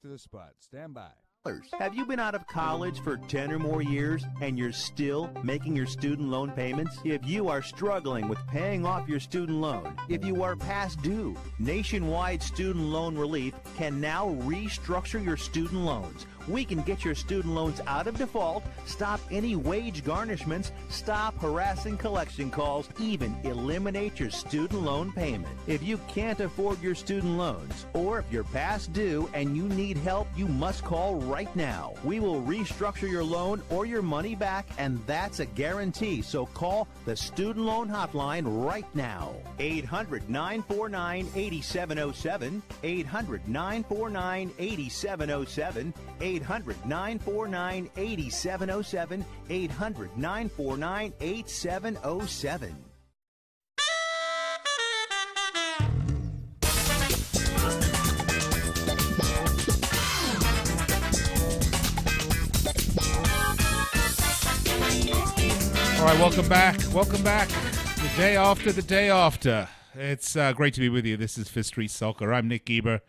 to the spot. Stand by. Have you been out of college for 10 or more years and you're still making your student loan payments? If you are struggling with paying off your student loan, if you are past due, Nationwide Student Loan Relief can now restructure your student loans. We can get your student loans out of default, stop any wage garnishments, stop harassing collection calls, even eliminate your student loan payment. If you can't afford your student loans, or if you're past due and you need help, you must call right now. We will restructure your loan or your money back, and that's a guarantee. So call the Student Loan Hotline right now. 800-949-8707, 800-949-8707, 800-949-8707, 800-949-8707. All right, welcome back. Welcome back. The day after. It's great to be with you. This is Fifth Street Soccer. I'm Nick Geber.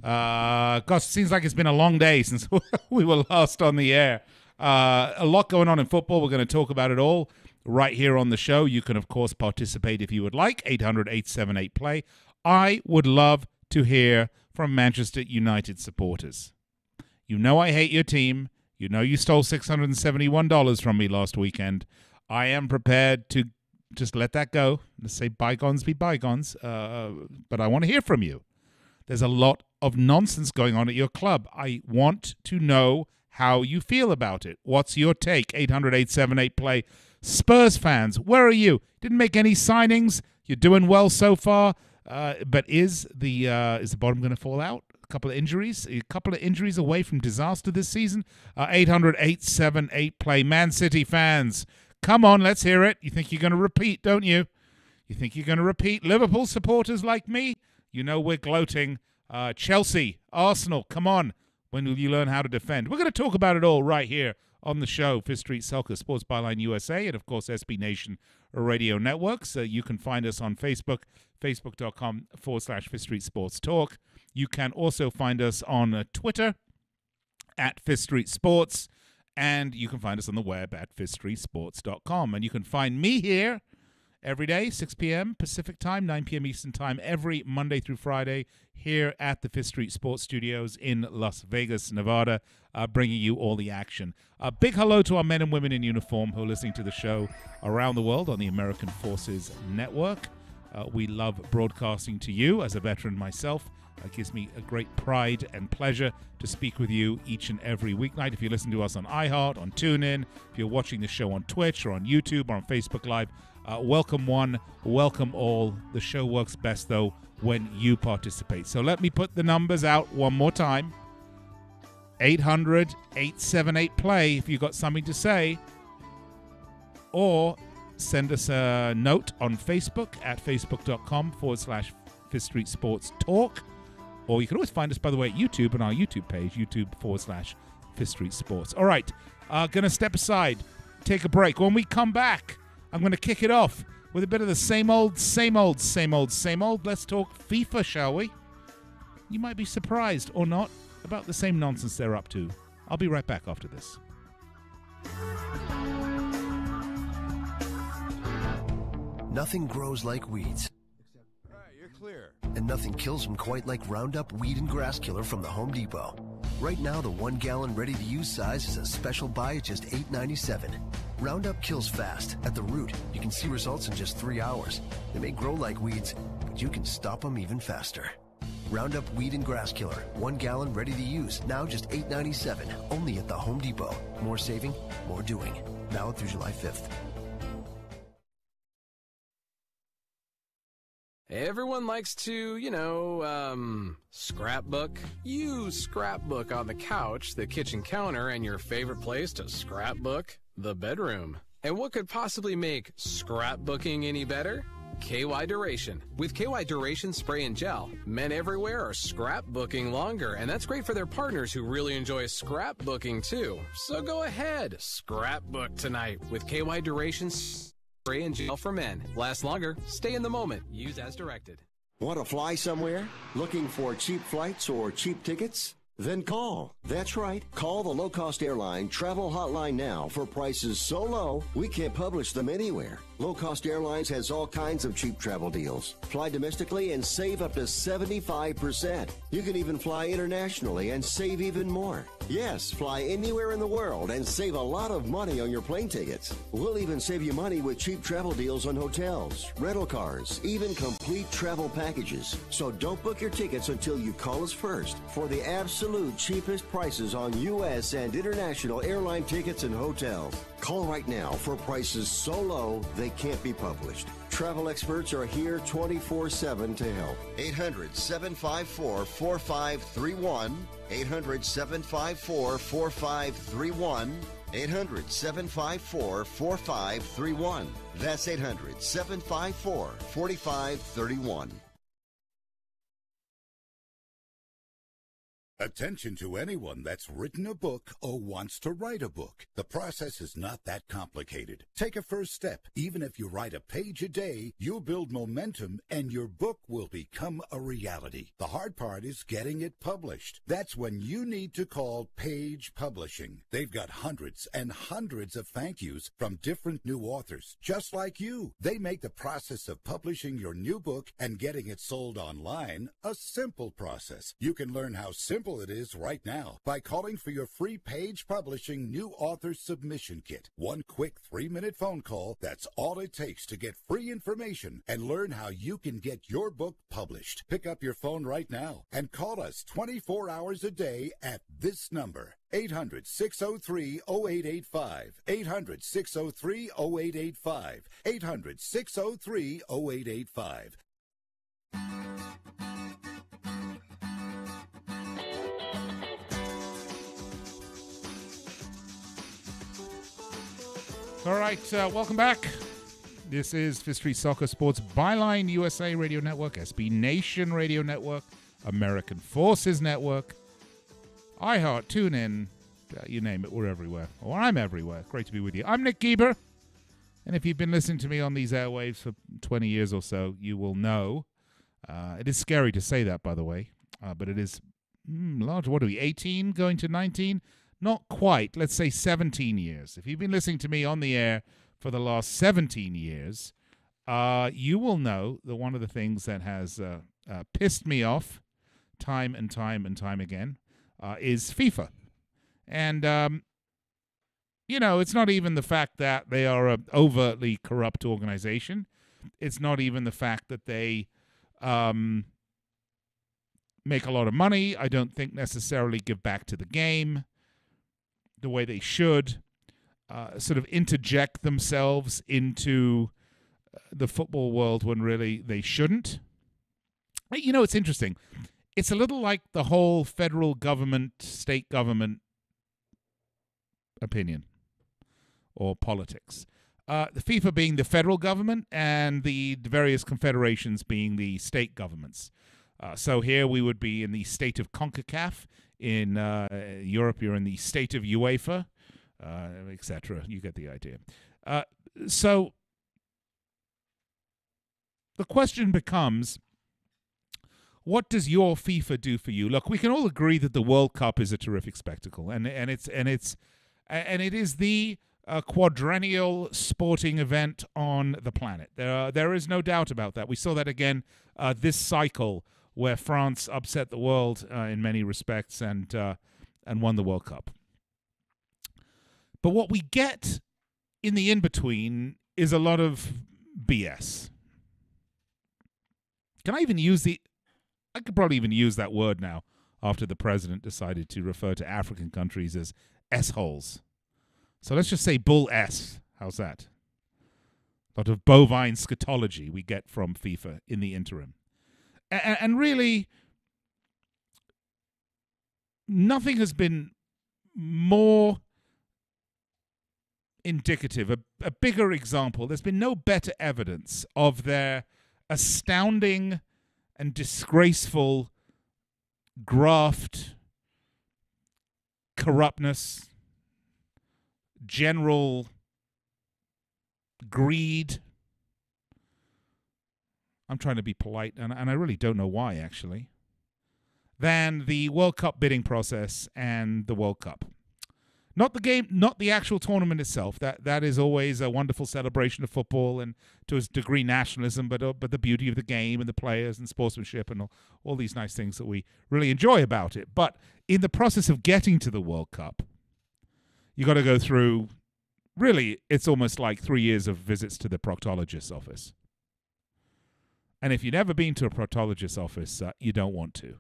Gosh, it seems like it's been a long day since we were last on the air. A lot going on in football. We're going to talk about it all right here on the show. You can, of course, participate if you would like. 800-878-PLAY. I would love to hear from Manchester United supporters. You know I hate your team. You know you stole $671 from me last weekend. I am prepared to just let that go. Let's say bygones be bygones. But I want to hear from you. There's a lot of nonsense going on at your club. I want to know how you feel about it. What's your take? 800-878-PLAY. Spurs fans, where are you? Didn't make any signings. You're doing well so far. But is the bottom going to fall out? A couple of injuries away from disaster this season. 800-878-PLAY. Man City fans, come on, let's hear it. You think you're going to repeat, don't you? You think you're going to repeat? Liverpool supporters like me, you know we're gloating. Chelsea, Arsenal, come on. When will you learn how to defend? We're going to talk about it all right here on the show, Fifth Street Soccer, Sports Byline USA, and, of course, SB Nation Radio Networks. You can find us on Facebook, facebook.com/Fifth Street Sports Talk. You can also find us on Twitter at Fifth Street Sports, and you can find us on the web at fifthstreetsports.com. And you can find me here every day, 6 p.m. Pacific Time, 9 p.m. Eastern Time, every Monday through Friday here at the Fifth Street Sports Studios in Las Vegas, Nevada, bringing you all the action. A big hello to our men and women in uniform who are listening to the show around the world on the American Forces Network. We love broadcasting to you. As a veteran myself, it gives me a great pride and pleasure to speak with you each and every weeknight. If you listen to us on iHeart, on TuneIn, if you're watching the show on Twitch or on YouTube or on Facebook Live, welcome one, welcome all. The show works best, though, when you participate. So let me put the numbers out one more time. 800-878-PLAY if you've got something to say. Or send us a note on Facebook at facebook.com/Fifth Street Sports Talk. Or you can always find us, by the way, at YouTube on our YouTube page, youtube.com/Fifth Street Sports. All right, going to step aside, take a break. When we come back, I'm going to kick it off with a bit of the same old. Let's talk FIFA, shall we? You might be surprised or not about the same nonsense they're up to. I'll be right back after this. Nothing grows like weeds. You're clear. And nothing kills them quite like Roundup Weed and Grass Killer from the Home Depot. Right now, the 1 gallon ready-to-use size is a special buy at just $8.97. Roundup kills fast. At the root, you can see results in just 3 hours. They may grow like weeds, but you can stop them even faster. Roundup Weed and Grass Killer, 1 gallon ready to use, now just $8.97, only at the Home Depot. More saving, more doing. Now through July 5th. Everyone likes to, scrapbook. Use Scrapbook on the couch, the kitchen counter, and your favorite place to scrapbook, the bedroom. And what could possibly make scrapbooking any better? KY Duration. With KY Duration Spray and Gel, men everywhere are scrapbooking longer, and that's great for their partners who really enjoy scrapbooking too. So go ahead, scrapbook tonight with KY Duration Spray and Gel for men. Last longer, stay in the moment. Use as directed. Want to fly somewhere? Looking for cheap flights or cheap tickets? Then call. That's right. Call the low-cost airline travel hotline now for prices so low we can't publish them anywhere. Low-cost airlines has all kinds of cheap travel deals. Fly domestically and save up to 75%. You can even fly internationally and save even more. Yes, fly anywhere in the world and save a lot of money on your plane tickets. We'll even save you money with cheap travel deals on hotels, rental cars, even complete travel packages. So don't book your tickets until you call us first for the absolute cheapest prices on U.S. and international airline tickets and hotels. Call right now for prices so low they can't be published. Travel experts are here 24/7 to help. 800-754-4531. 800-754-4531. 800-754-4531. That's 800-754-4531. Attention to anyone that's written a book or wants to write a book. The process is not that complicated. Take a first step. Even if you write a page a day, you'll build momentum and your book will become a reality. The hard part is getting it published. That's when you need to call Page Publishing. They've got hundreds and hundreds of thank yous from different new authors, just like you. They make the process of publishing your new book and getting it sold online a simple process. You can learn how simple it is right now by calling for your free Page Publishing New Author Submission Kit. One quick 3-minute phone call, that's all it takes to get free information and learn how you can get your book published. Pick up your phone right now and call us 24 hours a day at this number. 800-603-0885. 800-603-0885. 800-603-0885. All right, welcome back. This is Fifth Street Soccer Sports Byline USA Radio Network, SB Nation Radio Network, American Forces Network, iHeart, TuneIn, you name it, we're everywhere. Or I'm everywhere. Great to be with you. I'm Nick Geber, and if you've been listening to me on these airwaves for 20 years or so, you will know. It is scary to say that, by the way, but it is large. What are we, 18 going to 19? Not quite, let's say 17 years. If you've been listening to me on the air for the last 17 years, you will know that one of the things that has pissed me off time and time and time again is FIFA. And, it's not even the fact that they are an overtly corrupt organization. It's not even the fact that they make a lot of money. I don't think necessarily give back to the game the way they should, sort of interject themselves into the football world when really they shouldn't. It's interesting. It's a little like the whole federal government, state government opinion or politics. The FIFA being the federal government and the various confederations being the state governments. So here we would be in the state of CONCACAF. In Europe, you're in the state of UEFA, etc. You get the idea. So the question becomes, what does your FIFA do for you? Look, we can all agree that the World Cup is a terrific spectacle, and it is the quadrennial sporting event on the planet. There is no doubt about that. We saw that again this cycle, where France upset the world in many respects and won the World Cup. But what we get in the in-between is a lot of BS. I could probably even use that word now after the president decided to refer to African countries as S-holes. So let's just say bull S. How's that? A lot of bovine scatology we get from FIFA in the interim. And really, nothing has been more indicative, a bigger example. There's been no better evidence of their astounding and disgraceful graft, corruptness, general greed. I'm trying to be polite, and I really don't know why, actually. than the World Cup bidding process and the World Cup. Not the game, not the actual tournament itself. That is always a wonderful celebration of football and to a degree nationalism, but the beauty of the game and the players and sportsmanship and all these nice things that we really enjoy about it. But in the process of getting to the World Cup, you got to go through, really, it's almost like 3 years of visits to the proctologist's office. And if you've never been to a proctologist's office, you don't want to.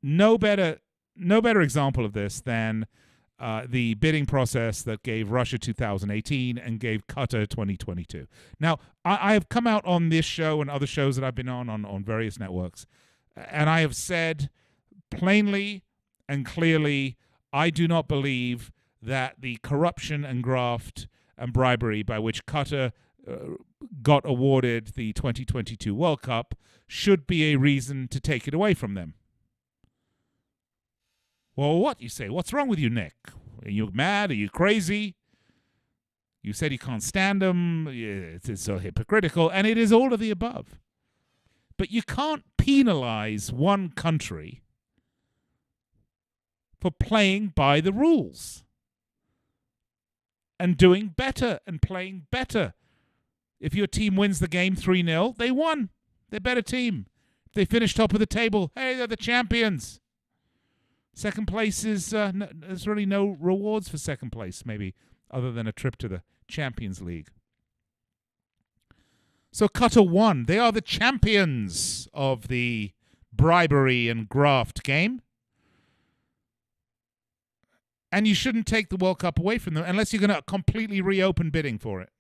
No better example of this than the bidding process that gave Russia 2018 and gave Qatar 2022. Now, I have come out on this show and other shows that I've been on various networks, and I have said plainly and clearly, I do not believe that the corruption and graft and bribery by which Qatar got awarded the 2022 World Cup should be a reason to take it away from them. Well, what? You say, what's wrong with you, Nick? Are you mad? Are you crazy? You said you can't stand them. It's so hypocritical. And it is all of the above. But you can't penalize one country for playing by the rules and doing better and playing better. If your team wins the game 3-0, they won. They're a better team. If they finish top of the table, hey, they're the champions. Second place is, there's really no rewards for second place, maybe, other than a trip to the Champions League. So Qatar won. They are the champions of the bribery and graft game. And you shouldn't take the World Cup away from them unless you're going to completely reopen bidding for it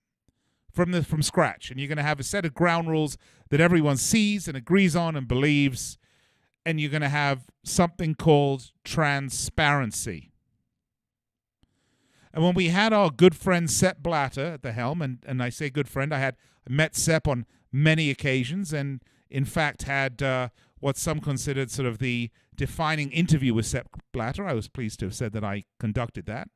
from scratch. And you're going to have a set of ground rules that everyone sees and agrees on and believes. And you're going to have something called transparency. And when we had our good friend Sepp Blatter at the helm, and I say good friend, I met Sepp on many occasions and, in fact, had what some considered sort of the defining interview with Sepp Blatter. I was pleased to have said that I conducted that,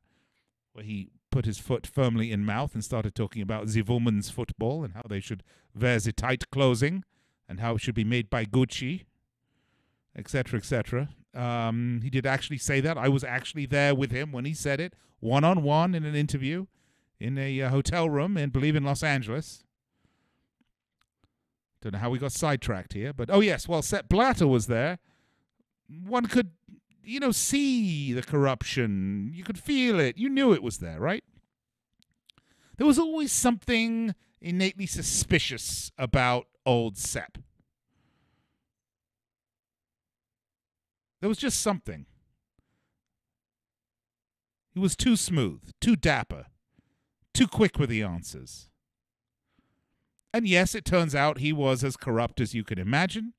where he put his foot firmly in mouth and started talking about the women's football and how they should wear the tight clothing and how it should be made by Gucci, etc., etc. He did actually say that. I was actually there with him when he said it, one-on-one in an interview in a hotel room in Los Angeles. Don't know how we got sidetracked here, but oh yes, well, Sepp Blatter was there. One could, see the corruption. You could feel it. You knew it was there, right? There was always something innately suspicious about old Sepp. There was just something. He was too smooth, too dapper, too quick with the answers. And yes, it turns out he was as corrupt as you could imagine.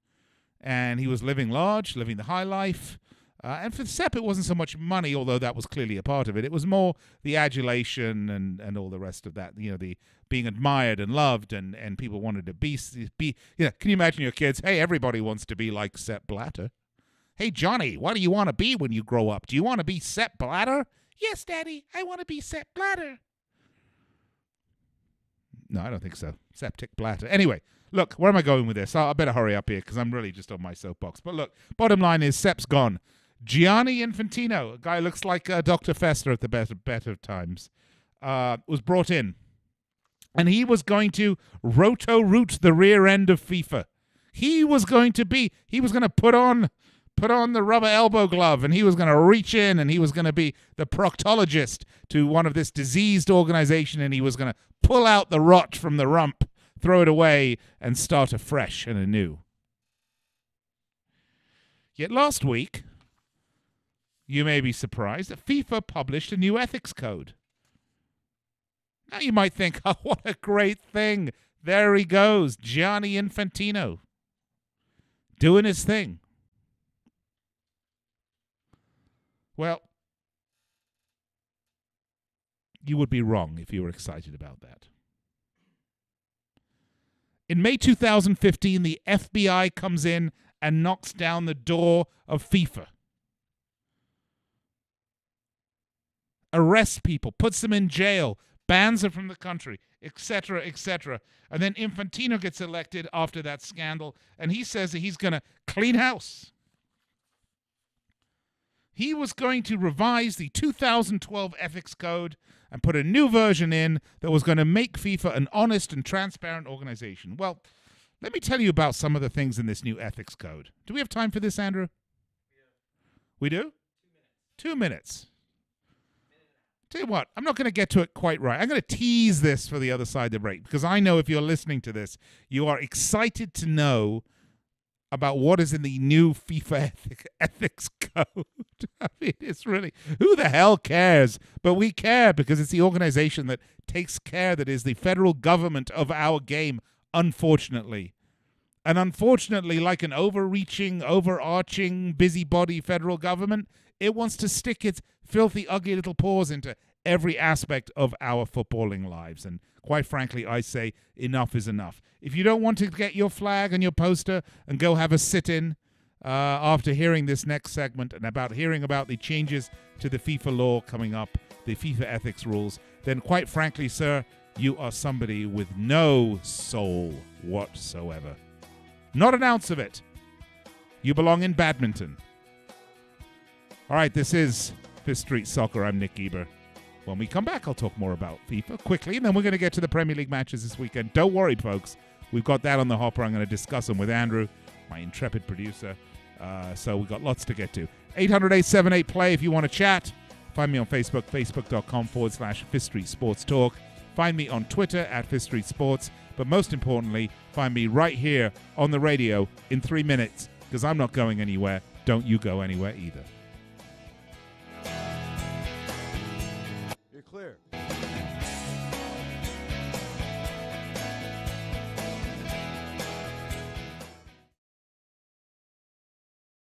And he was living large, living the high life. And for Sepp, it wasn't so much money, although that was clearly a part of it. It was more the adulation and all the rest of that, the being admired and loved, and people wanted to be. Can you imagine your kids? Hey, everybody wants to be like Sepp Blatter. Hey, Johnny, what do you want to be when you grow up? Do you want to be Sepp Blatter? Yes, Daddy, I want to be Sepp Blatter. No, I don't think so. Septic Blatter. Anyway, look, where am I going with this? I better hurry up here because I'm really just on my soapbox. But look, bottom line is Sepp's gone. Gianni Infantino, a guy who looks like Dr. Fester at the better times, was brought in. And he was going to roto-root the rear end of FIFA. He was going to put on the rubber elbow glove, and he was going to reach in, and he was going to be the proctologist to one of this diseased organization, and he was going to pull out the rot from the rump, throw it away, and start afresh and anew. Yet last week, you may be surprised that FIFA published a new ethics code. Now you might think, oh, what a great thing. There he goes, Gianni Infantino, doing his thing. Well, you would be wrong if you were excited about that. In May 2015, the FBI comes in and knocks down the door of FIFA. Arrests people, puts them in jail, bans her from the country, etc., etc. And then Infantino gets elected after that scandal, and he says that he's going to clean house. He was going to revise the 2012 ethics code and put a new version in that was going to make FIFA an honest and transparent organization. Well, let me tell you about some of the things in this new ethics code. Do we have time for this, Andrew? We do? 2 minutes. Tell you what, I'm not going to get to it quite right. I'm going to tease this for the other side of the break, because I know if you're listening to this, you are excited to know about what is in the new FIFA ethics code. I mean, it's really, who the hell cares? But we care because it's the organization that takes care, that is the federal government of our game, unfortunately. And unfortunately, like an overreaching, overarching, busybody federal government, it wants to stick its filthy, ugly little paws into every aspect of our footballing lives. And quite frankly, I say enough is enough. If you don't want to get your flag and your poster and go have a sit-in after hearing this next segment and hearing about the changes to the FIFA law coming up, the FIFA ethics rules, then quite frankly, sir, you are somebody with no soul whatsoever. Not an ounce of it. You belong in badminton. All right, this is Fifth Street Soccer. I'm Nick Eber. When we come back, I'll talk more about FIFA quickly, and then we're going to get to the Premier League matches this weekend. Don't worry, folks. We've got that on the hopper. I'm going to discuss them with Andrew, my intrepid producer. So we've got lots to get to. 800-878-PLAY if you want to chat. Find me on Facebook, facebook.com/Fifth Street Sports Talk. Find me on Twitter @Fifth Street Sports. But most importantly, find me right here on the radio in 3 minutes, because I'm not going anywhere. Don't you go anywhere either. You're clear.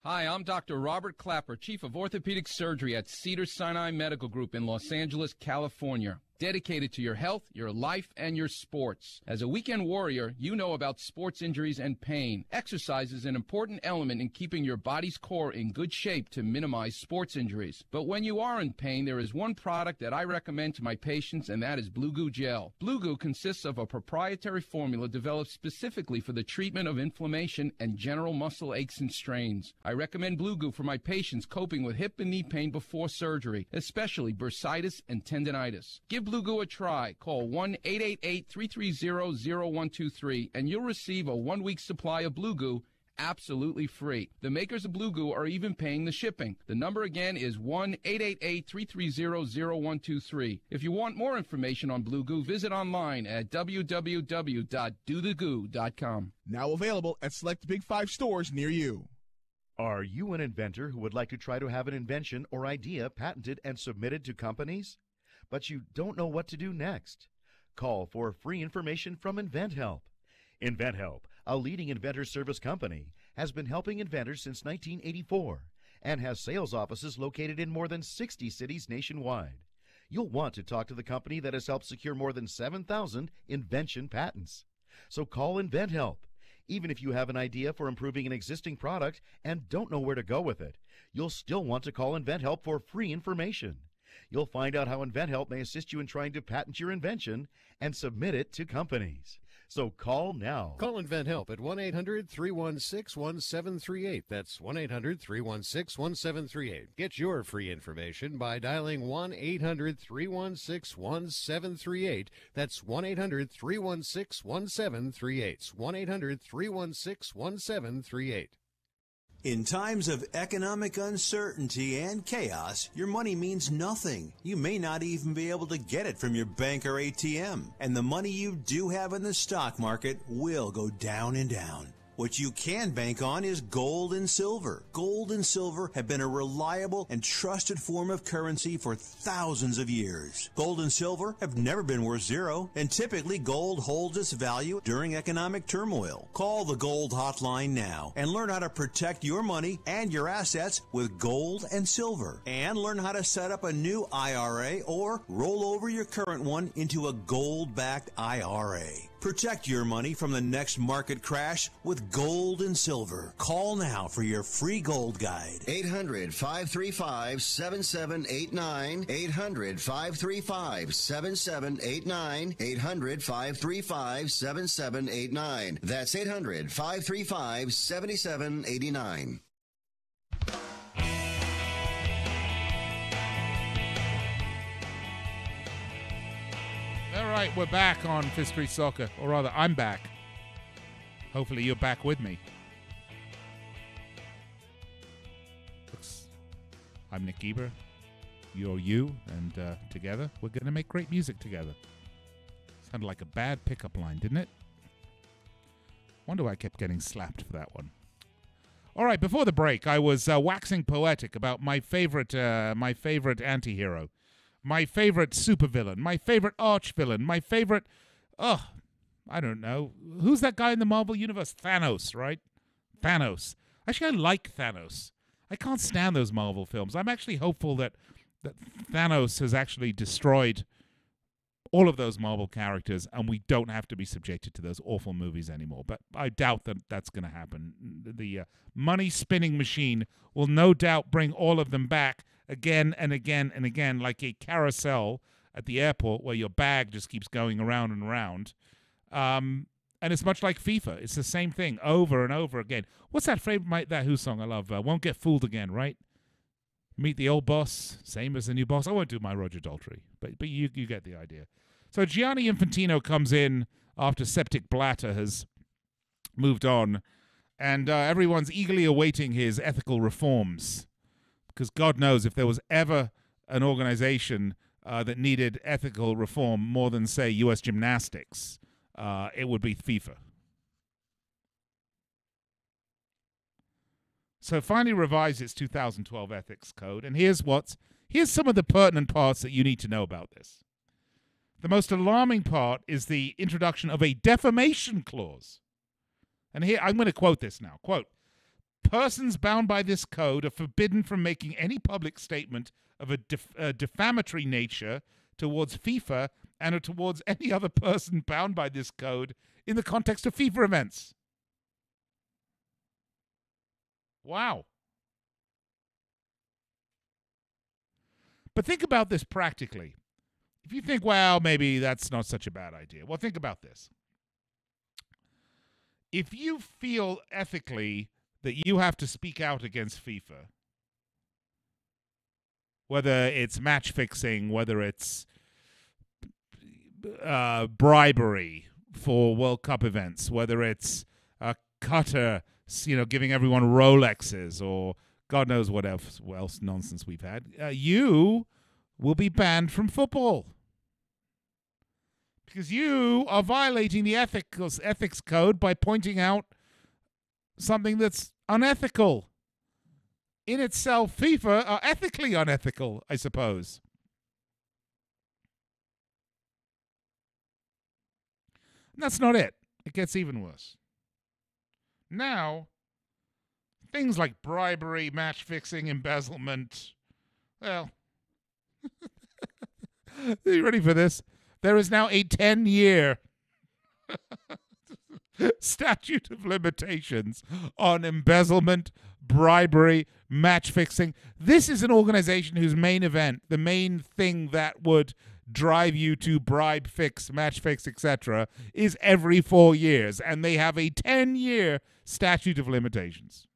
Hi, I'm Dr. Robert Clapper, Chief of Orthopedic Surgery at Cedars-Sinai Medical Group in Los Angeles, California. Dedicated to your health, your life, and your sports. As a weekend warrior, you know about sports injuries and pain. Exercise is an important element in keeping your body's core in good shape to minimize sports injuries. But when you are in pain, there is one product that I recommend to my patients, and that is Blue Goo Gel. Blue Goo consists of a proprietary formula developed specifically for the treatment of inflammation and general muscle aches and strains. I recommend Blue Goo for my patients coping with hip and knee pain before surgery, especially bursitis and tendinitis. Give Blue Goo a try. Call 1-888-330-0123 and you'll receive a 1-week supply of Blue Goo absolutely free. The makers of Blue Goo are even paying the shipping. The number again is 1-888-330-0123. If you want more information on Blue Goo, visit online at www.dothegoo.com. Now available at select Big 5 stores near you. Are you an inventor who would like to try to have an invention or idea patented and submitted to companies, but you don't know what to do next? Call for free information from InventHelp. InventHelp, a leading inventor service company, has been helping inventors since 1984 and has sales offices located in more than 60 cities nationwide. You'll want to talk to the company that has helped secure more than 7,000 invention patents. So call InventHelp. Even if you have an idea for improving an existing product and don't know where to go with it, you'll still want to call InventHelp for free information. You'll find out how InventHelp may assist you in trying to patent your invention and submit it to companies. So call now. Call InventHelp at 1-800-316-1738. That's 1-800-316-1738. Get your free information by dialing 1-800-316-1738. That's 1-800-316-1738. 1-800-316-1738. In times of economic uncertainty and chaos, your money means nothing. You may not even be able to get it from your bank or ATM. And the money you do have in the stock market will go down and down. What you can bank on is gold and silver. Gold and silver have been a reliable and trusted form of currency for thousands of years. Gold and silver have never been worth zero, and typically gold holds its value during economic turmoil. Call the Gold Hotline now and learn how to protect your money and your assets with gold and silver. And learn how to set up a new IRA or roll over your current one into a gold-backed IRA. Protect your money from the next market crash with gold and silver. Call now for your free gold guide. 800-535-7789. 800-535-7789. 800-535-7789. That's 800-535-7789. All right, we're back on Fifth Street Soccer. Or rather, I'm back. Hopefully you're back with me. I'm Nick Geber. You're you. And together, we're going to make great music together. Sounded like a bad pickup line, didn't it? Wonder why I kept getting slapped for that one. All right, before the break, I was waxing poetic about my favorite anti-hero. My favorite supervillain, my favorite arch-villain, my favorite, I don't know. Who's that guy in the Marvel Universe? Thanos, right? Thanos. Actually, I like Thanos. I can't stand those Marvel films. I'm actually hopeful that Thanos has actually destroyed all of those Marvel characters and we don't have to be subjected to those awful movies anymore. But I doubt that that's going to happen. The money-spinning machine will no doubt bring all of them back again and again and again, like a carousel at the airport where your bag just keeps going around and around. And it's much like FIFA. It's the same thing over and over again. What's that favorite that Who song I love? Won't Get Fooled Again, right? Meet the old boss, same as the new boss. I won't do my Roger Daltrey, but you get the idea. So Gianni Infantino comes in after Septic Blatter has moved on, and everyone's eagerly awaiting his ethical reforms. Because God knows if there was ever an organization that needed ethical reform more than, say, U.S. Gymnastics, it would be FIFA. So it finally revised its 2012 ethics code, and here's some of the pertinent parts that you need to know about this. The most alarming part is the introduction of a defamation clause. And here, I'm going to quote this now. Quote, persons bound by this code are forbidden from making any public statement of a defamatory nature towards FIFA and or towards any other person bound by this code in the context of FIFA events. Wow. But think about this practically. If you think, well, maybe that's not such a bad idea. Well, think about this. If you feel ethically that you have to speak out against FIFA, whether it's match fixing, whether it's bribery for World Cup events, whether it's Qatar, giving everyone Rolexes, or God knows what else nonsense we've had, you will be banned from football. Because you are violating the ethics code by pointing out something that's unethical. In itself, FIFA are ethically unethical, I suppose. And that's not it. It gets even worse. Now, things like bribery, match fixing, embezzlement, well, are you ready for this? There is now a 10-year statute of limitations on embezzlement, bribery, match fixing. This is an organization whose main event, the main thing that would drive you to bribe, fix, match fix, etc., is every 4 years, and they have a 10-year statute of limitations.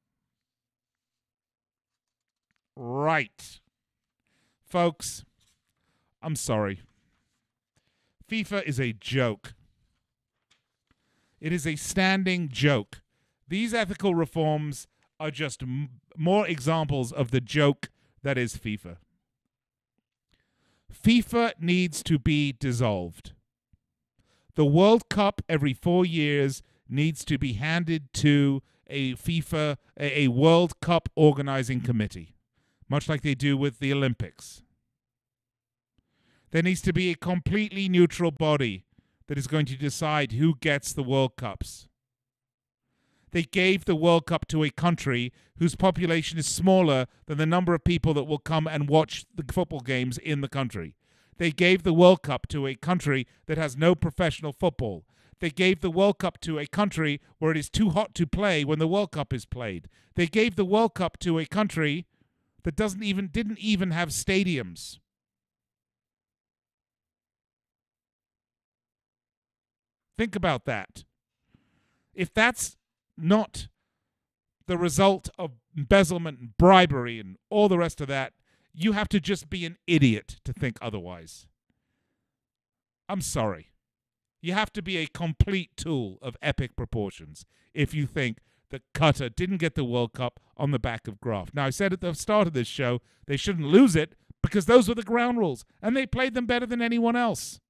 Right. Folks, I'm sorry. FIFA is a joke. It is a standing joke. These ethical reforms are just more examples of the joke that is FIFA. FIFA needs to be dissolved. The World Cup every 4 years needs to be handed to a World Cup organizing committee, much like they do with the Olympics. There needs to be a completely neutral body that is going to decide who gets the World Cups. They gave the World Cup to a country whose population is smaller than the number of people that will come and watch the football games in the country. They gave the World Cup to a country that has no professional football. They gave the World Cup to a country where it is too hot to play when the World Cup is played. They gave the World Cup to a country that didn't even have stadiums. Think about that. If that's not the result of embezzlement and bribery and all the rest of that, you have to just be an idiot to think otherwise. I'm sorry. You have to be a complete tool of epic proportions if you think that Qatar didn't get the World Cup on the back of graft. Now, I said at the start of this show they shouldn't lose it because those were the ground rules, and they played them better than anyone else.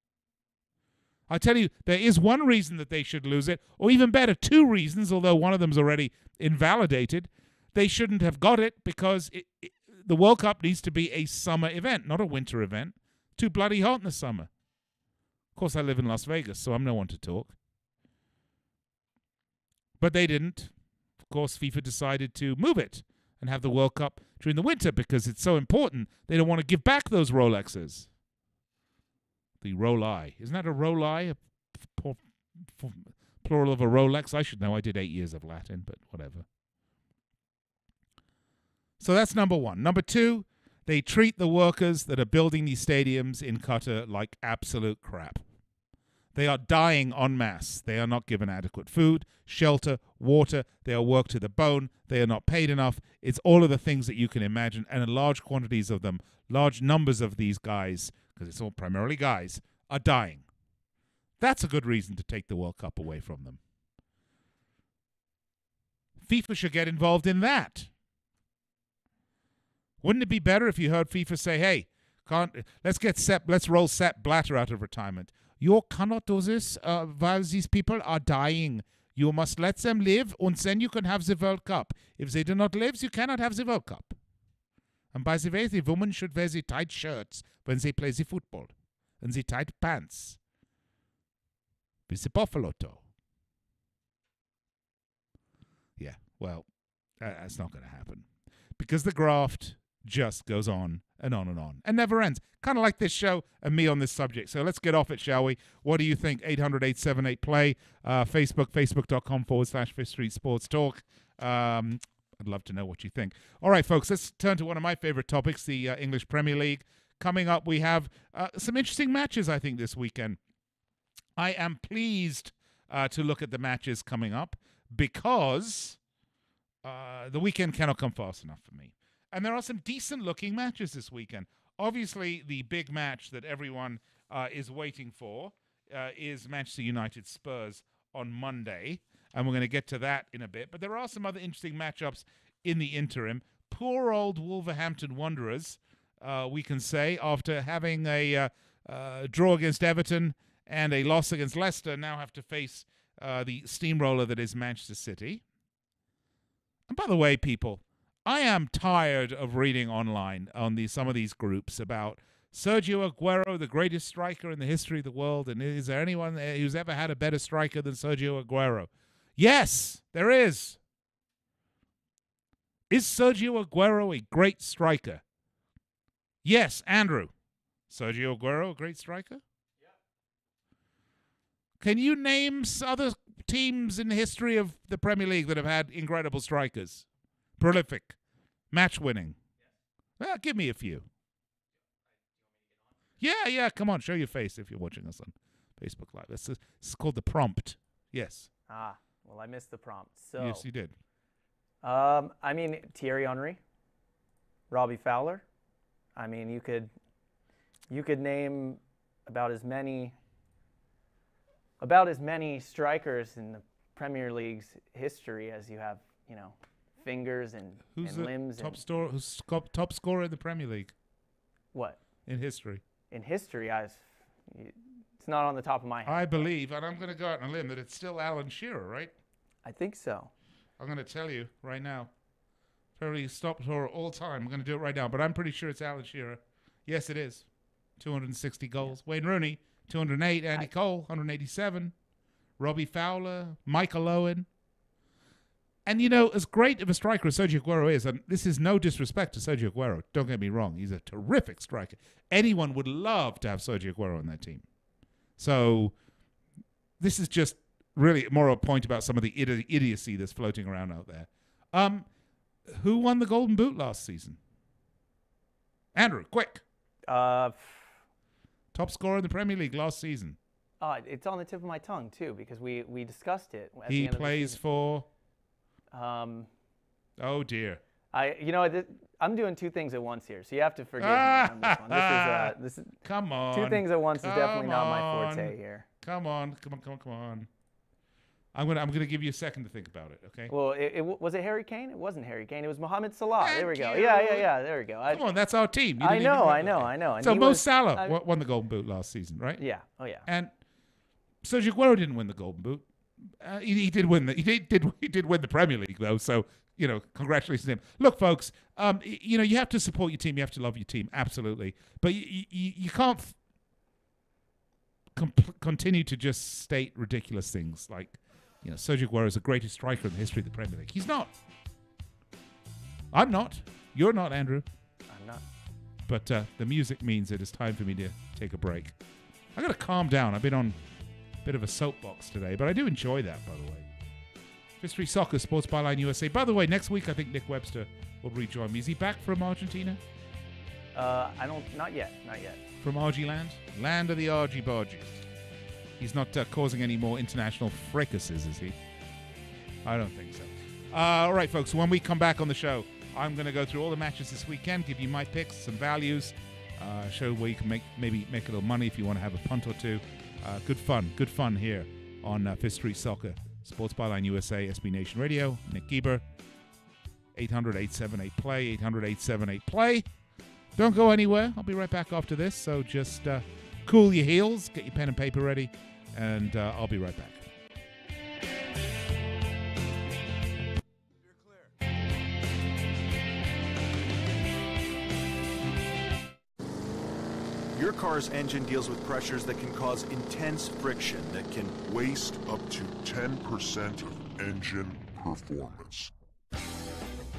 I tell you, there is one reason that they should lose it, or even better, two reasons, although one of them is already invalidated. They shouldn't have got it because the World Cup needs to be a summer event, not a winter event. Too bloody hot in the summer. Of course, I live in Las Vegas, so I'm no one to talk. But they didn't. Of course, FIFA decided to move it and have the World Cup during the winter because it's so important. They don't want to give back those Rolexes. The Rolei. Isn't that a Rolei? A plural of a Rolex? I should know. I did 8 years of Latin, but whatever. So that's number one. Number two, they treat the workers that are building these stadiums in Qatar like absolute crap. They are dying en masse. They are not given adequate food, shelter, water. They are worked to the bone. They are not paid enough. It's all of the things that you can imagine, and in large quantities of them, large numbers of these guys, because it's all primarily guys, are dying. That's a good reason to take the World Cup away from them. FIFA should get involved in that. Wouldn't it be better if you heard FIFA say, hey, let's roll Sepp Blatter out of retirement. You cannot do this while these people are dying. You must let them live, and then you can have the World Cup. If they do not live, you cannot have the World Cup. And by the way, the women should wear the tight shirts when they play the football, and the tight pants with the buffalo toe. Yeah, well, that's not going to happen because the graft just goes on and on and never ends. Kind of like this show and me on this subject. So let's get off it, shall we? What do you think? 800-878-PLAY. Facebook, facebook.com/Fifth Street Sports Talk. I'd love to know what you think. All right, folks, let's turn to one of my favorite topics, the English Premier League. Coming up, we have some interesting matches, I think, this weekend. I am pleased to look at the matches coming up because the weekend cannot come fast enough for me. And there are some decent-looking matches this weekend. Obviously, the big match that everyone is waiting for is Manchester United Spurs on Monday, and we're going to get to that in a bit. But there are some other interesting matchups in the interim. Poor old Wolverhampton Wanderers, we can say, after having a draw against Everton and a loss against Leicester, now have to face the steamroller that is Manchester City. And by the way, people, I am tired of reading online on some of these groups about Sergio Aguero, the greatest striker in the history of the world, and is there anyone who's ever had a better striker than Sergio Aguero? Yes, there is. Is Sergio Aguero a great striker? Yes, Andrew. Sergio Aguero, a great striker? Yeah. Can you name other teams in the history of the Premier League that have had incredible strikers? Prolific, match-winning. Well, give me a few. Yeah, come on, show your face if you're watching us on Facebook Live. This is called the prompt. Yes. Well, I missed the prompt. So yes, you did. I mean, Thierry Henry, Robbie Fowler. I mean, you could name about as many strikers in the Premier League's history as you have, fingers and limbs. Who's top scorer in the Premier League? What? In history. In history, it's not on the top of my head. I believe, and I'm going to go out on a limb, that it's still Alan Shearer, right? I think so. I'm going to tell you right now. Probably stop for all time. I'm going to do it right now, but I'm pretty sure it's Alan Shearer. Yes, it is. 260 goals. Yeah. Wayne Rooney, 208. Andy Cole, 187. Robbie Fowler, Michael Owen. And, as great of a striker as Sergio Aguero is, and this is no disrespect to Sergio Aguero, don't get me wrong, he's a terrific striker. Anyone would love to have Sergio Aguero on their team. So, this is just really more a point about some of the idiocy that's floating around out there. Who won the Golden Boot last season? Andrew, quick. Top scorer in the Premier League last season. It's on the tip of my tongue too because we discussed it. At He the end plays of the for. Oh dear. I'm doing two things at once here, so you have to forgive me on this one. This is come on. Two things at once is definitely not my forte here. Come on. I'm gonna give you a second to think about it, okay? Well, was it Harry Kane? It wasn't Harry Kane. It was Mohamed Salah. There we go. Yeah. There we go. Come on, that's our team. I know. And so Mo Salah won the Golden Boot last season, right? Yeah. Oh yeah. And Sergio Aguero didn't win the Golden Boot. He did win the Premier League though. So congratulations to him. Look, folks, you have to support your team. You have to love your team, absolutely. But you can't continue to just state ridiculous things like. Sergio Aguero is the greatest striker in the history of the Premier League. He's not. I'm not. You're not, Andrew. I'm not. But the music means it is time for me to take a break. I got to calm down. I've been on a bit of a soapbox today, but I do enjoy that, by the way. Fifth Street Soccer, Sports Byline USA. By the way, next week I think Nick Webster will rejoin me. Is he back from Argentina? Not yet. From Argy Land? Land of the Argy Bargies. He's not causing any more international fracases, is he? I don't think so. All right, folks. When we come back on the show, I'm going to go through all the matches this weekend, give you my picks, some values, show where you can make a little money if you want to have a punt or two. Good fun here on Fifth Street Soccer, Sports Byline USA, SB Nation Radio. Nick Geber, 800-878-PLAY, 800-878-PLAY. Don't go anywhere. I'll be right back after this, so just cool your heels, get your pen and paper ready, and I'll be right back. Your car's engine deals with pressures that can cause intense friction that can waste up to 10% of engine performance.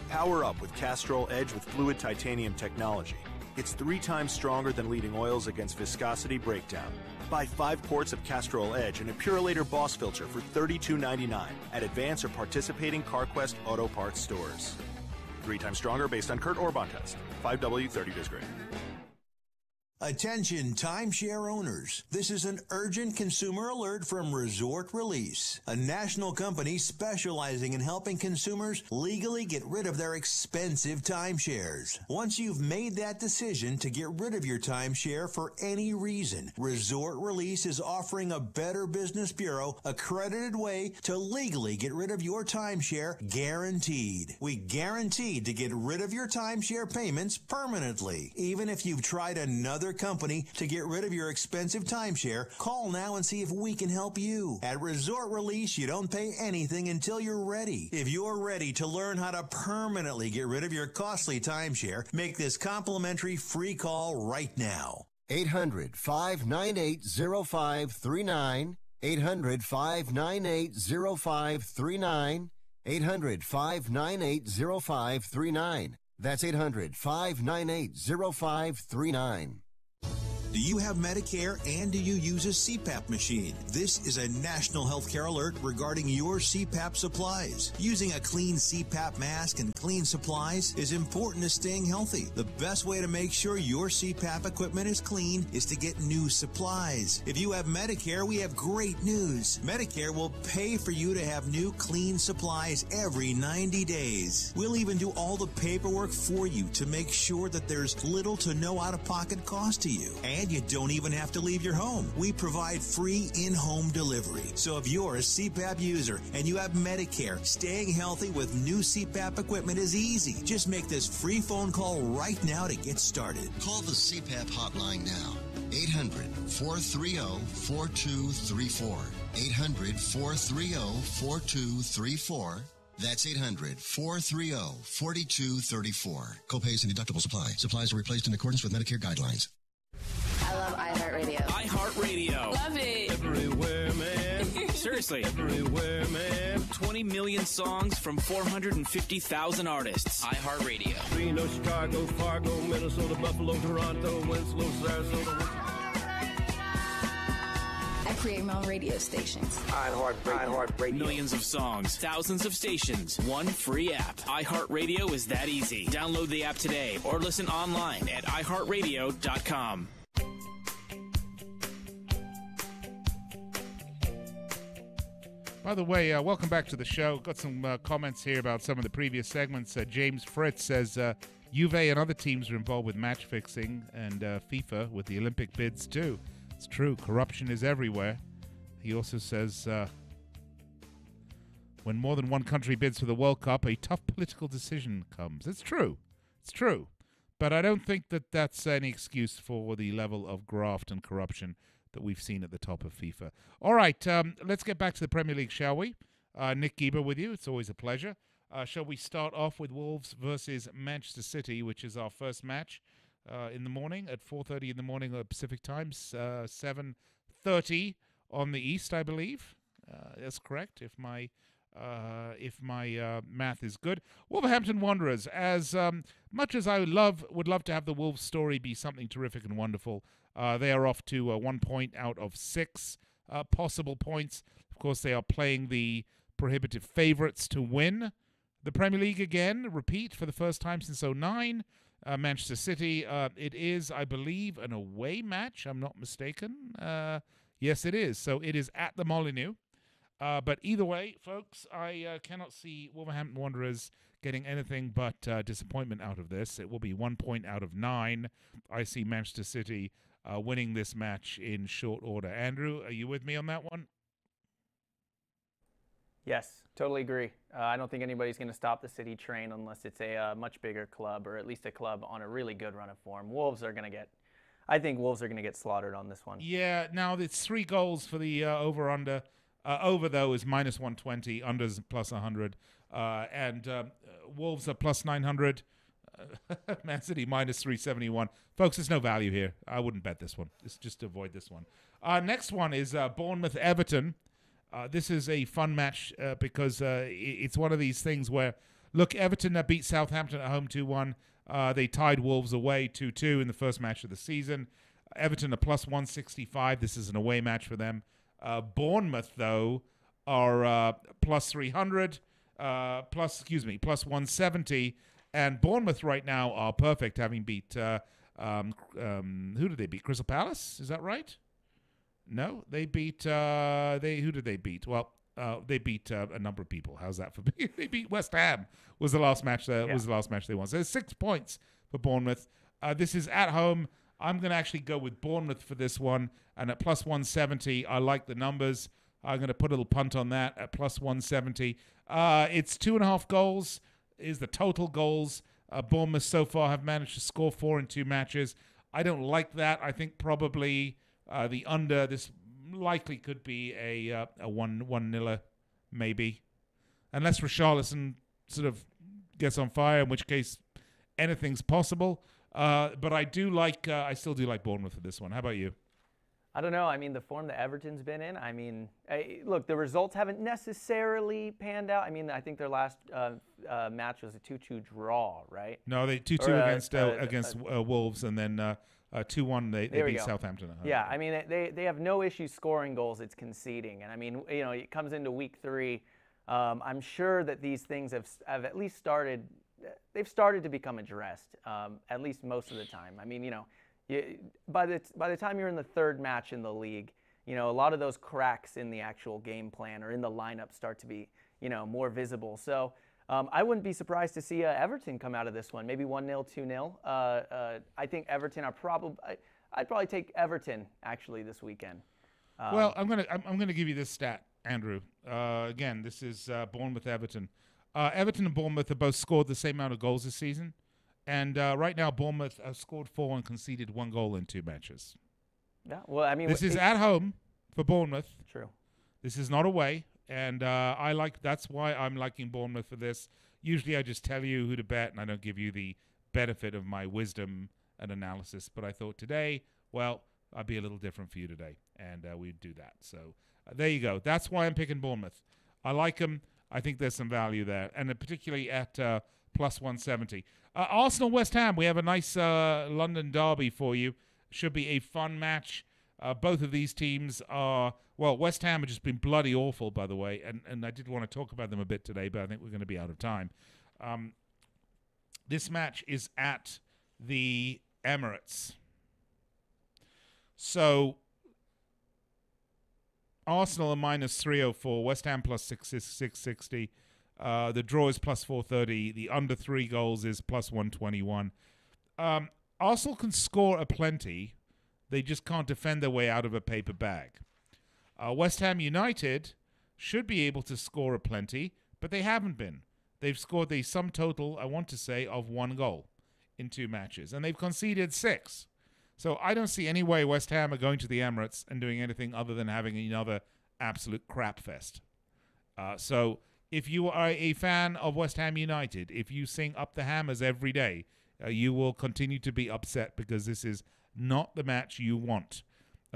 Power up with Castrol Edge with fluid titanium technology. It's 3 times stronger than leading oils against viscosity breakdown. Buy 5 quarts of Castrol Edge and a Purolator Boss filter for $32.99 at Advance or participating CarQuest Auto Parts stores. 3 times stronger based on Kurt Orban test. 5W 30 days great. Attention timeshare owners. This is an urgent consumer alert from Resort Release, a national company specializing in helping consumers legally get rid of their expensive timeshares. Once you've made that decision to get rid of your timeshare for any reason, Resort Release is offering a Better Business Bureau accredited way to legally get rid of your timeshare guaranteed. We guaranteed to get rid of your timeshare payments permanently. Even if you've tried another company to get rid of your expensive timeshare, call now and see if we can help you. At Resort Release, you don't pay anything until you're ready. If you're ready to learn how to permanently get rid of your costly timeshare, make this complimentary free call right now. 800-598-0539. 800-598-0539. 800-598-0539. That's 800-598-0539. Do you have Medicare and do you use a CPAP machine? This is a national healthcare alert regarding your CPAP supplies. Using a clean CPAP mask and clean supplies is important to staying healthy. The best way to make sure your CPAP equipment is clean is to get new supplies. If you have Medicare, we have great news. Medicare will pay for you to have new clean supplies every 90 days. We'll even do all the paperwork for you to make sure that there's little to no out-of-pocket cost to you. And you don't even have to leave your home. We provide free in-home delivery. So if you're a CPAP user and you have Medicare, staying healthy with new CPAP equipment is easy. Just make this free phone call right now to get started. Call the CPAP hotline now. 800-430-4234. 800-430-4234. That's 800-430-4234. Copays and deductibles apply. Supplies are replaced in accordance with Medicare guidelines. I love iHeartRadio. iHeartRadio. Love it. Everywhere, man. Seriously. Everywhere, man. 20 million songs from 450,000 artists. iHeartRadio. Reno, Chicago, Fargo, Minnesota, Buffalo, Toronto, Winslow, Sarasota. create my own radio stations. iHeartRadio. Millions of songs, thousands of stations, one free app. iHeartRadio is that easy. Download the app today or listen online at iHeartRadio.com. By the way, welcome back to the show. Got some comments here about some of the previous segments. James Fritz says Juve and other teams are involved with match fixing and FIFA with the Olympic bids too. It's true. Corruption is everywhere. He also says when more than one country bids for the World Cup, a tough political decision comes. It's true. It's true. But I don't think that that's any excuse for the level of graft and corruption that we've seen at the top of FIFA. All right, let's get back to the Premier League, shall we? Nick Geber with you. It's always a pleasure. Shall we start off with Wolves versus Manchester City, which is our first match in the morning at 4:30 in the morning Pacific time, 7:30 on the East, I believe. That's correct, if my math is good. Wolverhampton Wanderers, as much as I would love to have the Wolves story be something terrific and wonderful, they are off to 1 point out of 6 possible points. Of course, they are playing the prohibitive favourites to win the Premier League again. Repeat for the first time since 2009. Manchester City, it is, I believe, an away match. I'm not mistaken. Yes, it is. So it is at the Molineux. But either way, folks, I cannot see Wolverhampton Wanderers getting anything but disappointment out of this. It will be 1 point out of 9. I see Manchester City winning this match in short order. Andrew, are you with me on that one? Yes, totally agree. I don't think anybody's going to stop the City train unless it's a much bigger club, or at least a club on a really good run of form. I think Wolves are going to get slaughtered on this one. Yeah, now it's 3 goals for the over-under. Over, though, is minus 120, unders plus 100, and Wolves are plus 900, Man City minus 371. Folks, there's no value here. I wouldn't bet this one. Just avoid this one. Next one is Bournemouth-Everton. This is a fun match because it's one of these things where, look, Everton beat Southampton at home 2-1. They tied Wolves away 2-2 in the first match of the season. Everton are plus 165. This is an away match for them. Bournemouth, though, are plus 300, plus 170. And Bournemouth right now are perfect, having beat, who did they beat? Crystal Palace? Is that right? No, they beat, who did they beat? Well, they beat a number of people. How's that for me? They beat West Ham was the last match was the last match they won. So there's 6 points for Bournemouth. This is at home. I'm going to actually go with Bournemouth for this one. And at plus 170, I like the numbers. I'm going to put a little punt on that at plus 170. It's 2.5 goals is the total goals. Bournemouth so far have managed to score 4 in 2 matches. I don't like that. I think probably the under, this likely could be a 1-0 maybe. Unless Richarlison sort of gets on fire, in which case anything's possible. But I still do like Bournemouth for this one. How about you? I don't know. I mean, the form that Everton's been in, I mean, look, the results haven't necessarily panned out. I mean, I think their last match was a 2-2 draw, right? No, they 2-2 against Wolves, and then 2-1 they beat Southampton at home. Yeah, I mean, they have no issue scoring goals. It's conceding. And, I mean, you know, it comes into week 3. I'm sure that these things have at least started – they've started to become addressed, at least most of the time. I mean, you know, by the time you're in the 3rd match in the league, you know, a lot of those cracks in the actual game plan or in the lineup start to be, you know, more visible. So I wouldn't be surprised to see Everton come out of this one, maybe 1-0, 2-0. I think Everton are I'd probably take Everton actually this weekend. Well, I'm gonna give you this stat, Andrew. Again, this is Bournemouth-Everton. Everton and Bournemouth have both scored the same amount of goals this season. And right now, Bournemouth have scored 4 and conceded 1 goal in 2 matches. Yeah, well, I mean, this is at home for Bournemouth. True. This is not away, and that's why I'm liking Bournemouth for this. Usually, I just tell you who to bet, and I don't give you the benefit of my wisdom and analysis. But I thought today, well, I'd be a little different for you today, and we'd do that. So there you go. That's why I'm picking Bournemouth. I like them. I think there's some value there, and particularly at plus 170. Arsenal-West Ham, we have a nice London derby for you. Should be a fun match. Both of these teams are, well, West Ham have just been bloody awful, by the way, and I did want to talk about them a bit today, but I think we're going to be out of time. This match is at the Emirates. So Arsenal are minus 304, West Ham plus 660. The draw is plus 430. The under 3 goals is plus 121. Arsenal can score aplenty. They just can't defend their way out of a paper bag. West Ham United should be able to score aplenty, but they haven't been. They've scored a sum total, I want to say, of 1 goal in 2 matches, and they've conceded 6. So I don't see any way West Ham are going to the Emirates and doing anything other than having another absolute crap fest. So if you are a fan of West Ham United, if you sing Up the Hammers every day, you will continue to be upset because this is not the match you want.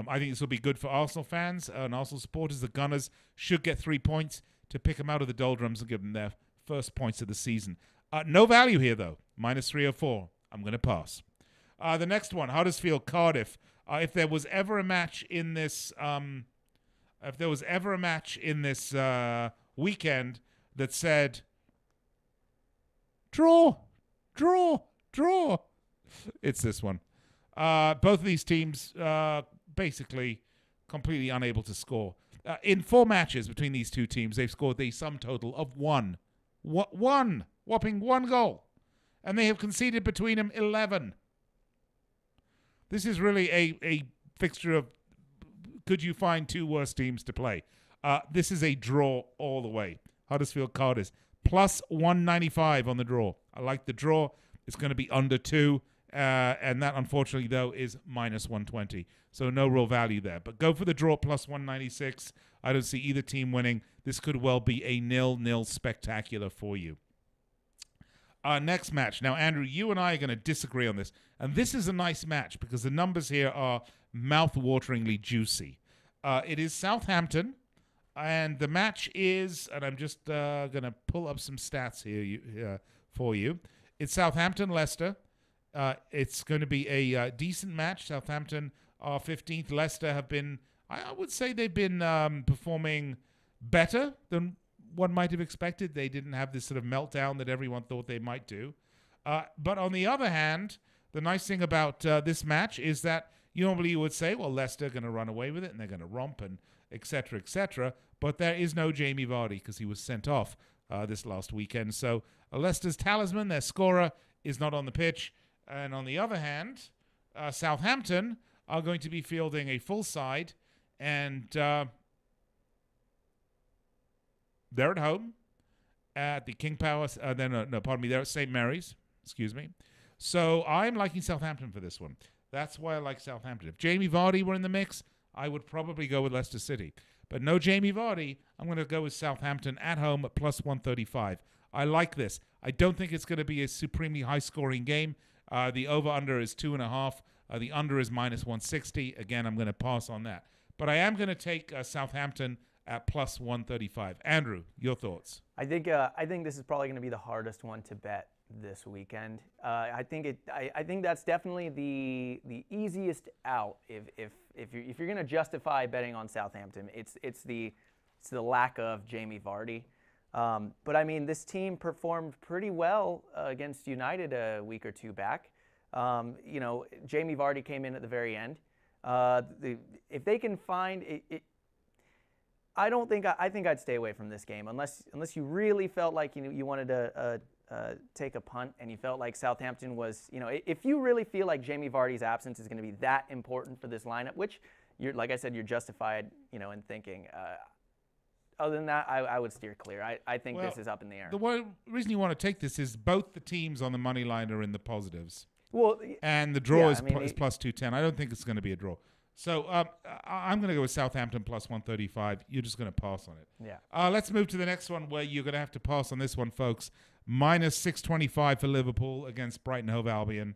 I think this will be good for Arsenal fans and Arsenal supporters. The Gunners should get 3 points to pick them out of the doldrums and give them their first points of the season. No value here, though. Minus 304. I'm going to pass. The next one, Huddersfield Cardiff. If there was ever a match in this, weekend that said, draw, it's this one. Both of these teams basically completely unable to score. In 4 matches between these two teams, they've scored the sum total of 1. Whopping 1 goal. And they have conceded between them 11. This is really a fixture of could you find 2 worse teams to play? This is a draw all the way. Huddersfield Cardiff plus 195 on the draw. I like the draw. It's going to be under 2. And that, unfortunately, though, is minus 120. So no real value there. But go for the draw plus 196. I don't see either team winning. This could well be a 0-0 spectacular for you. Next match. Now, Andrew, you and I are going to disagree on this. And this is a nice match because the numbers here are mouth-wateringly juicy. It is Southampton. And the match is, and I'm just going to pull up some stats here for you. It's Southampton-Leicester. It's going to be a decent match. Southampton are 15th. Leicester have been, I would say they've been performing better than one might have expected. They didn't have this sort of meltdown that everyone thought they might do. But on the other hand, the nice thing about this match is that normally you would say, well, Leicester are going to run away with it and they're going to romp and et cetera, et cetera. But there is no Jamie Vardy because he was sent off this last weekend. So Leicester's talisman, their scorer, is not on the pitch. And on the other hand, Southampton are going to be fielding a full side, and they're at home at the King Power. They're at St. Mary's. Excuse me. So I'm liking Southampton for this one. That's why I like Southampton. If Jamie Vardy were in the mix, I would probably go with Leicester City. But no Jamie Vardy. I'm going to go with Southampton at home at plus 135. I like this. I don't think it's going to be a supremely high-scoring game. The over-under is 2.5. The under is minus 160. Again, I'm going to pass on that. But I am going to take Southampton at plus 135. Andrew, your thoughts? I think this is probably going to be the hardest one to bet this weekend. I think that's definitely the easiest out. If you're going to justify betting on Southampton, it's the lack of Jamie Vardy. But I mean, this team performed pretty well against United a week or 2 back. Jamie Vardy came in at the very end. If they can find it, I think I'd stay away from this game unless you really felt like you wanted to take a punt and you felt like Southampton was, if you really feel like Jamie Vardy's absence is going to be that important for this lineup, which like I said, you're justified, in thinking. Other than that, I would steer clear. I think this is up in the air. The reason you want to take this is both the teams on the money line are in the positives. Well, and the draw is plus 210. I don't think it's going to be a draw. So I'm going to go with Southampton plus 135. You're just going to pass on it. Yeah. Let's move to the next one where you're going to have to pass on this one, folks. Minus 625 for Liverpool against Brighton Hove Albion,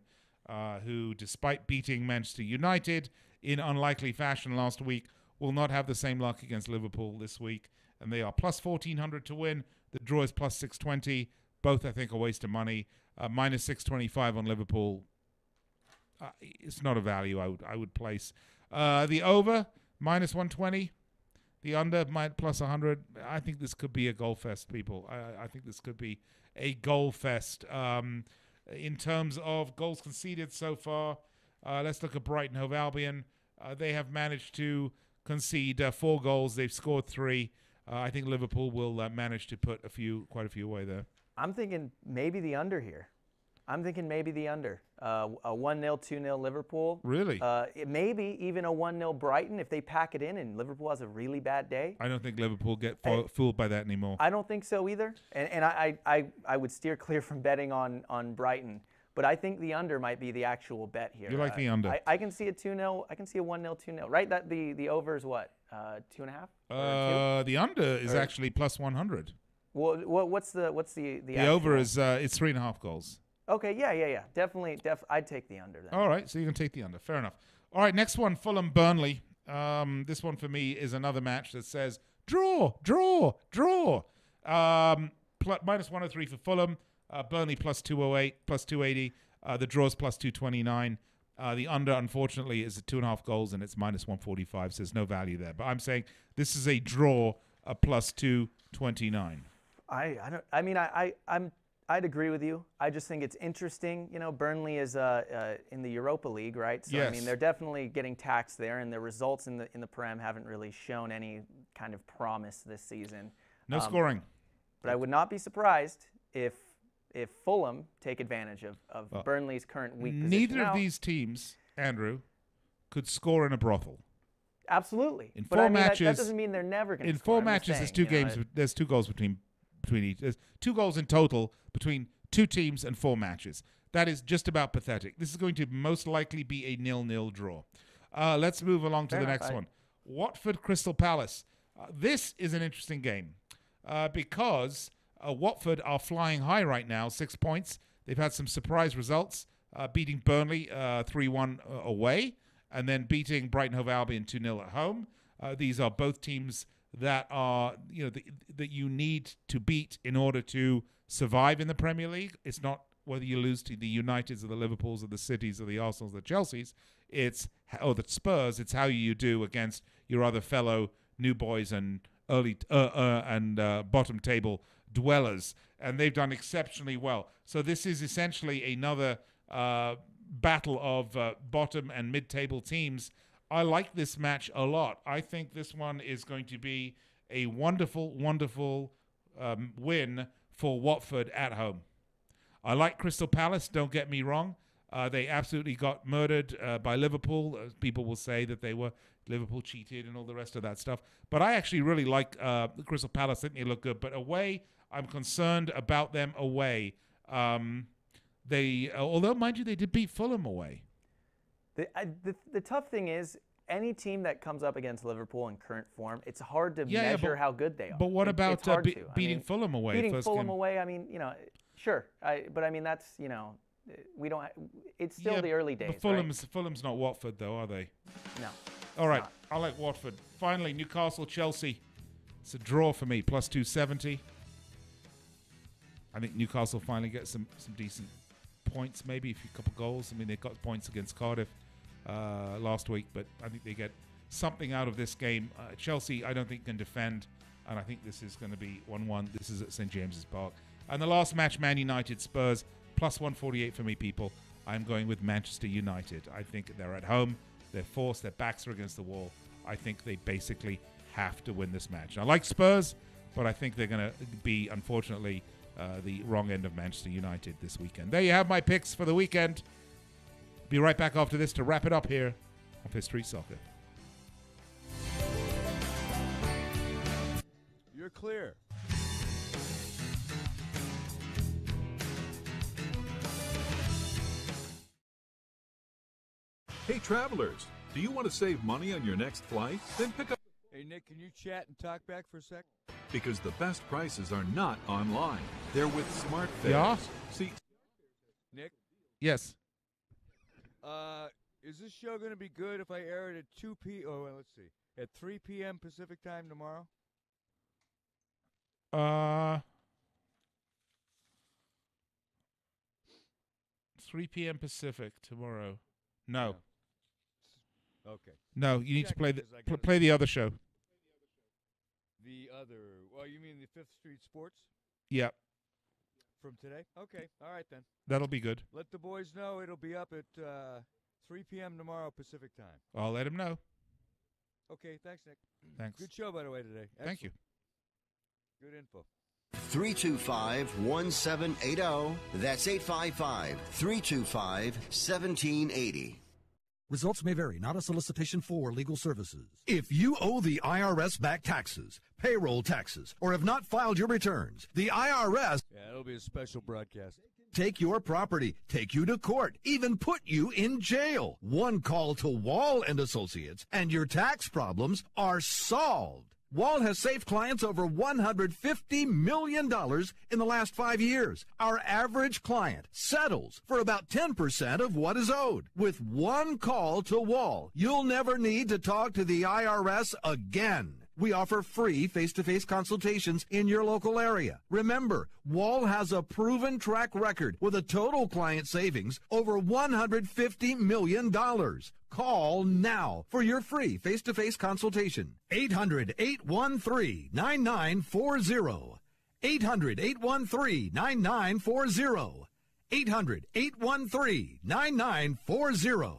who, despite beating Manchester United in unlikely fashion last week, will not have the same luck against Liverpool this week. And they are plus 1,400 to win. The draw is plus 620. Both, I think, are a waste of money. Minus 625 on Liverpool. It's not a value I would place. The over, minus 120. The under, plus 100. I think this could be a goal fest, people. I think this could be a goal fest. In terms of goals conceded so far, let's look at Brighton Hove Albion. They have managed to concede 4 goals. They've scored 3. I think Liverpool will manage to put quite a few away there. I'm thinking maybe the under here. A 1-0, 2-0 Liverpool. Really? Maybe even a 1-0 Brighton if they pack it in and Liverpool has a really bad day. I don't think Liverpool get fooled by that anymore. I don't think so either. And I would steer clear from betting on Brighton. But I think the under might be the actual bet here. You like the under? I can see a 2-0. I can see a 1-0, 2-0. Right? That the over is what? 2.5? The under is actually plus 100. Well, what's the The over is it's 3.5 goals. Okay, yeah. Definitely. I'd take the under then. All right, so you can take the under. Fair enough. All right, next one, Fulham Burnley. This one for me is another match that says draw. Minus 103 for Fulham. Burnley plus 208, plus 280. The draw's plus 229. The under, unfortunately, is at 2.5 goals, and it's minus 145, so there's no value there. But I'm saying this is a draw, a plus 229. I'd agree with you. I just think it's interesting. You know, Burnley is in the Europa League, right? So yes. I mean, they're definitely getting taxed there, and their results in the Prem haven't really shown any kind of promise this season. No scoring. But I would not be surprised if Fulham take advantage of Burnley's current weak position. Neither of these teams, Andrew, could score in a brothel. Absolutely. In but 4 I mean, matches, that doesn't mean they're never going to in score. 4 matches, there's 2 games. There's 2 goals between each. There's 2 goals in total between 2 teams and 4 matches. That is just about pathetic. This is going to most likely be a 0-0 draw. Let's move along to the next one. Watford Crystal Palace. This is an interesting game because Watford are flying high right now, 6 points. They've had some surprise results, beating Burnley 3-1 away, and then beating Brighton Hove Albion 2-0 at home. These are both teams that are, that you need to beat in order to survive in the Premier League. It's not whether you lose to the Uniteds or the Liverpools or the Cities or the Arsenals or the Chelseas, or the Spurs. It's how you do against your other fellow new boys and bottom table dwellers, and they've done exceptionally well. So this is essentially another battle of bottom and mid-table teams. I like this match a lot. I think this one is going to be a wonderful, wonderful win for Watford at home. I like Crystal Palace, don't get me wrong. They absolutely got murdered by Liverpool. People will say that Liverpool cheated and all the rest of that stuff. But I actually really like Crystal Palace. I think they look good. But away, I'm concerned about them away. Although, mind you, they did beat Fulham away. The tough thing is, any team that comes up against Liverpool in current form, it's hard to measure how good they are. But what about beating Fulham away? Beating Fulham away, I mean, sure. But I mean, that's, we don't. It's still the early days. But Fulham's not Watford, though, are they? No. All right, I like Watford. Finally, Newcastle Chelsea. It's a draw for me, plus 270. I think Newcastle finally gets some decent points, maybe a couple goals. I mean, they got points against Cardiff last week, but I think they get something out of this game. Chelsea, I don't think can defend, and I think this is going to be 1-1. This is at St. James's Park. And the last match, Man United Spurs, plus 148 for me, people. I'm going with Manchester United. I think they're at home. They're forced. Their backs are against the wall. I think they basically have to win this match. I like Spurs, but I think they're going to be, unfortunately, the wrong end of Manchester United this weekend. There you have my picks for the weekend. Be right back after this to wrap it up here on Fifth Street Soccer. You're clear. Hey, travelers, do you want to save money on your next flight? Then pick up. Hey, Nick, can you chat and talk back for a sec? Because the best prices are not online. They're with SmartFares. Yeah. See, Nick? Yes. Is this show going to be good if I air it at at 3 p.m. Pacific time tomorrow? 3 p.m. Pacific tomorrow. No. Okay. No, you need to play Checking 'cause I gotta- play the other show. The other. Well, you mean the Fifth Street Sports Yep, from today? Okay. All right then. that'll be good. Let the boys know it'll be up at 3 p.m. tomorrow Pacific time. I'll let him know. Okay. Thanks, Nick. Thanks. Good show, by the way, today. Thank you. Good info. 325-1780. That's 855-325-1780. Results may vary, not a solicitation for legal services. If you owe the IRS back taxes, payroll taxes, or have not filed your returns, the IRS Yeah, it'll be a special broadcast. take your property, take you to court, even put you in jail. One call to Wall and Associates, and your tax problems are solved. Wall has saved clients over $150 million in the last 5 years. Our average client settles for about 10% of what is owed. With one call to Wall, you'll never need to talk to the IRS again. We offer free face-to-face consultations in your local area. Remember, Wall has a proven track record with a total client savings over $150 million. Call now for your free face-to-face consultation. 800-813-9940. 800-813-9940. 800-813-9940.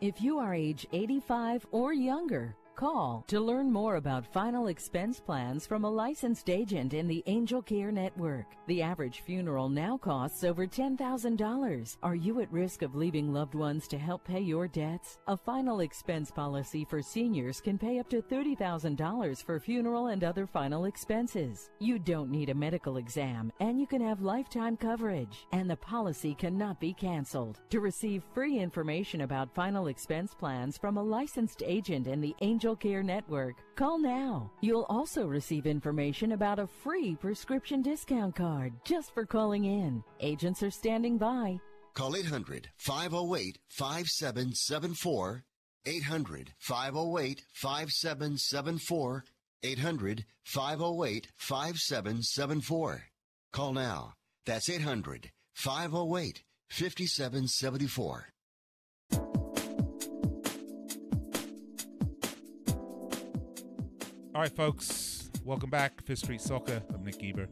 If you are age 85 or younger, call to learn more about final expense plans from a licensed agent in the Angel Care Network. The average funeral now costs over $10,000. Are you at risk of leaving loved ones to help pay your debts? A final expense policy for seniors can pay up to $30,000 for funeral and other final expenses. You don't need a medical exam, and you can have lifetime coverage, and the policy cannot be canceled. To receive free information about final expense plans from a licensed agent in the Angel Care Network, call now. You'll also receive information about a free prescription discount card just for calling in. Agents are standing by. Call 800-508-5774. 800-508-5774. 800-508-5774. Call now. That's 800-508-5774. All right, folks, welcome back. Fifth Street Soccer. I'm Nick Eber.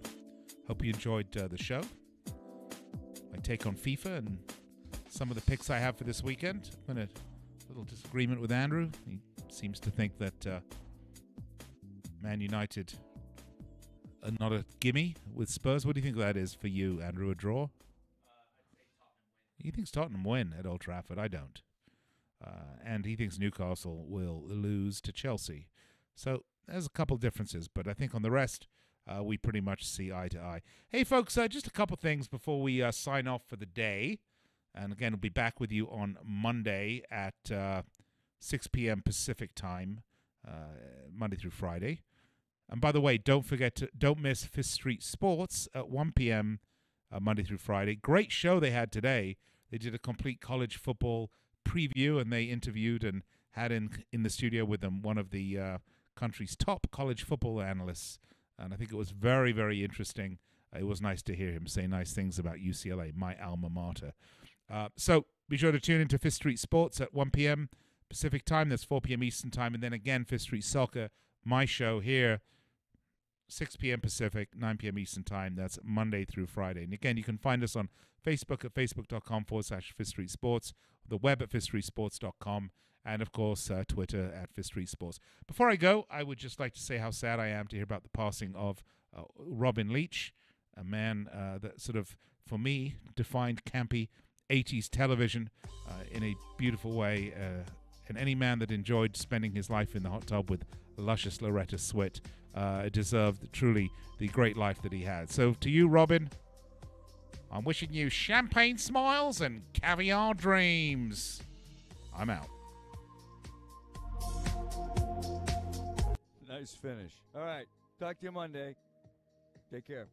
Hope you enjoyed the show. My take on FIFA and some of the picks I have for this weekend. I'm in a little disagreement with Andrew. He seems to think that Man United are not a gimme with Spurs. What do you think that is for you, Andrew? A draw? He thinks Tottenham win at Old Trafford. I don't. And he thinks Newcastle will lose to Chelsea. So there's a couple differences, but I think on the rest, we pretty much see eye to eye. Hey, folks, just a couple things before we sign off for the day. And again, we'll be back with you on Monday at 6 p.m. Pacific time, Monday through Friday. And by the way, don't miss Fifth Street Sports at 1 p.m. Monday through Friday. Great show they had today. They did a complete college football preview, and they interviewed and had in the studio with them one of the country's top college football analysts. And I think it was very, very interesting. It was nice to hear him say nice things about UCLA, my alma mater. So be sure to tune into Fifth Street Sports at 1 p.m. Pacific time. That's 4 p.m. Eastern time. And then again, Fifth Street Soccer, my show here, 6 p.m. Pacific, 9 p.m. Eastern time. That's Monday through Friday. And again, you can find us on Facebook at facebook.com/Fifth Street Sports, the web at fifthstreetsports.com, and of course, Twitter at Fifth Street Sports. Before I go, I would just like to say how sad I am to hear about the passing of Robin Leach, a man that sort of, for me, defined campy 80s television in a beautiful way. And any man that enjoyed spending his life in the hot tub with luscious Loretta Swit deserved truly the great life that he had. So to you, Robin, I'm wishing you champagne smiles and caviar dreams. I'm out. Nice finish. All right. Talk to you Monday. Take care.